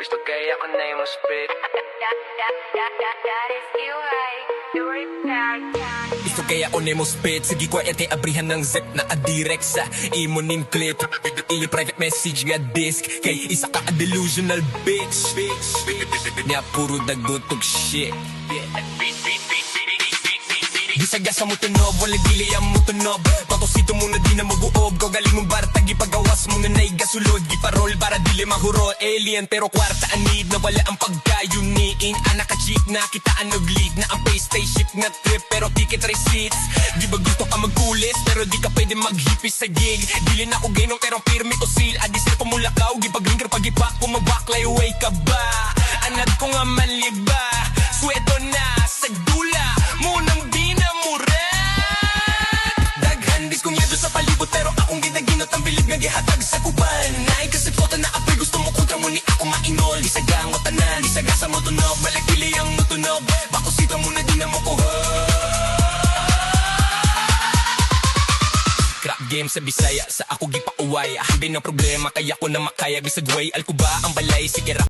Gusto kaya ko na yung spit. That is you, right? You repaired. Gusto kaya one mo spit. Sige ko ete abrihan ng zip na adirect sa imo ning clip. Ili private message nga disk. Kay isa ka a delusional bitch. Nya puro dagotog shit. Di sagasa mo tunob, wala dili ang mo tunob. Patosito mo na di na mag-uob. Kau galing mong barata, gipagawas mo na naigasulod. Giparol para dili mahuro. Alien pero kwarta anid na wala ang pagkayuniin. Anak ka cheap na kita anog lead. Na ang pay spaceship na trip pero ticket receipts. Di ba gusto ka magkulis pero di ka pwede maghipis sa gig. Dili na ako gainong pero pirmi o seal. Adisir pamulakaw, gipag-linger pag-ipak. Pumabaklay, way ka ba? Anad ko nga manliba. Sweto na sa dula. Munang di na kung yedo sa palibot pero akong ginaginot ang bilib nga gihatag sa kuban. Nay kasi foto na apoy gusto mo kontra mo ni ako mainol. Di sagangot tanan, di sagasa mo tunog. Balik pili ang mutunog, bakusita mo na di na mo kuha. Crap game sa Bisaya, sa ako gipauway. Ahambin ang problema kaya ko na makaya. Bisag way, alko ba ang balay, sige rap.